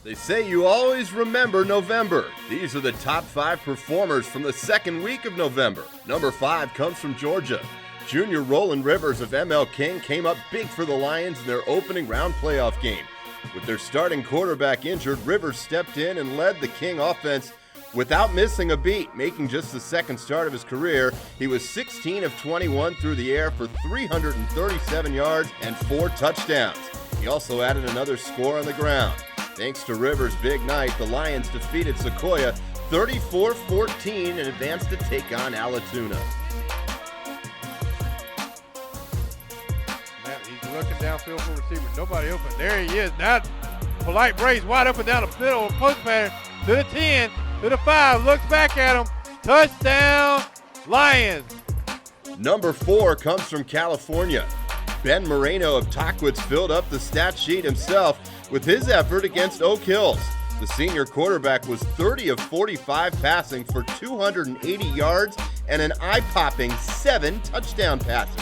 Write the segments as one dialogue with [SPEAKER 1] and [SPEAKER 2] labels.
[SPEAKER 1] They say you always remember November. These are the top 5 performers from the second week of November. Number 5 comes from Georgia. Junior Roland Rivers of ML King came up big for the Lions in their opening round playoff game. With their starting quarterback injured, Rivers stepped in and led the King offense without missing a beat, making just the second start of his career. He was 16 of 21 through the air for 337 yards and 4 touchdowns. He also added another score on the ground. Thanks to Rivers' big night, the Lions defeated Sequoia 34-14 and advanced to take on Allatoona.
[SPEAKER 2] He's looking downfield for receiver. Nobody open. There he is. Now, Polite Brace wide open down the middle. Post pattern to the 10, to the 5. Looks back at him. Touchdown, Lions.
[SPEAKER 1] Number 4 comes from California. Ben Moreno of Tockwitz filled up the stat sheet himself with his effort against Oak Hills. The senior quarterback was 30 of 45 passing for 280 yards and an eye-popping 7 touchdown passes.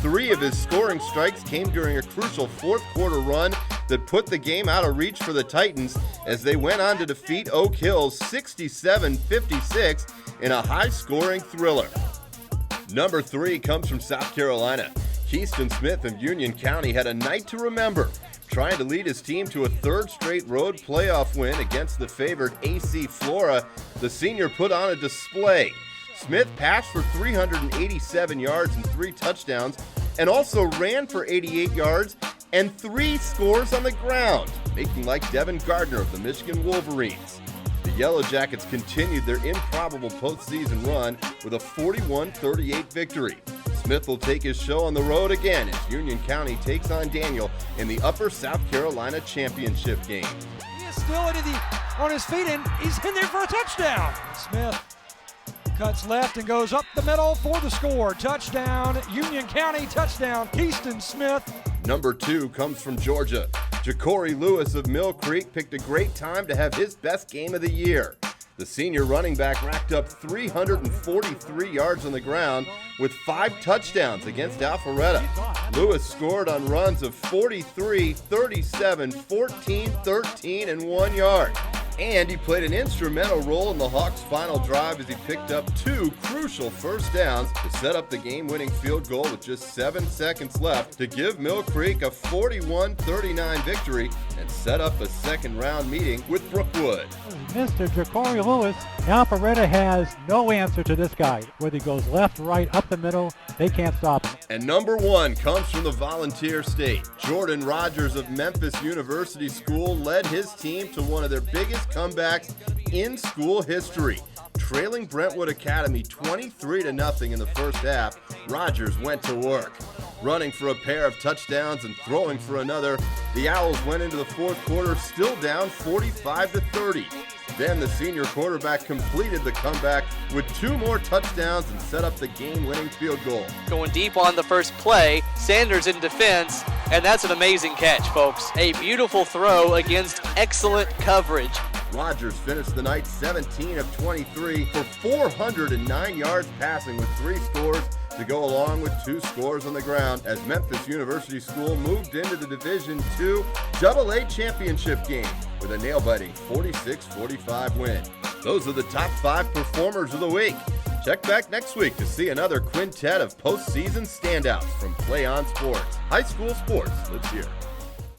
[SPEAKER 1] 3 of his scoring strikes came during a crucial fourth quarter run that put the game out of reach for the Titans as they went on to defeat Oak Hills 67-56 in a high-scoring thriller. Number 3 comes from South Carolina. Keaston Smith of Union County had a night to remember, trying to lead his team to a 3rd straight road playoff win against the favored AC Flora. The senior put on a display. Smith passed for 387 yards and 3 touchdowns, and also ran for 88 yards and 3 scores on the ground, making like Devin Gardner of the Michigan Wolverines. The Yellow Jackets continued their improbable postseason run with a 41-38 victory. Smith will take his show on the road again as Union County takes on Daniel in the Upper South Carolina Championship game.
[SPEAKER 3] He is still on his feet, and he's in there for a touchdown. Smith cuts left and goes up the middle for the score. Touchdown, Union County, touchdown, Keaston Smith.
[SPEAKER 1] Number 2 comes from Georgia. Ja'Cory Lewis of Mill Creek picked a great time to have his best game of the year. The senior running back racked up 343 yards on the ground with 5 touchdowns against Alpharetta. Lewis scored on runs of 43, 37, 14, 13, and 1 yard. And he played an instrumental role in the Hawks' final drive as he picked up 2 crucial first downs to set up the game-winning field goal with just 7 seconds left to give Mill Creek a 41-39 victory and set up a second-round meeting with Brookwood.
[SPEAKER 4] Mr. Ja'Cory Lewis, Alpharetta has no answer to this guy. Whether he goes left, right, up the middle, they can't stop him.
[SPEAKER 1] And number 1 comes from the Volunteer State. Jordan Rogers of Memphis University School led his team to one of their biggest comebacks in school history. Trailing Brentwood Academy 23-0 in the first half, Rogers went to work. Running for a pair of touchdowns and throwing for another, the Owls went into the fourth quarter still down 45-30. Then the senior quarterback completed the comeback with 2 more touchdowns and set up the game-winning field goal.
[SPEAKER 5] Going deep on the first play, Sanders in defense, and that's an amazing catch, folks. A beautiful throw against excellent coverage.
[SPEAKER 1] Rogers finished the night 17 of 23 for 409 yards passing with 3 scores to go along with 2 scores on the ground as Memphis University School moved into the Division II AA championship game with a nail-biting 46-45 win. Those are the top 5 performers of the week. Check back next week to see another quintet of postseason standouts from PlayON Sports. High school sports lives here.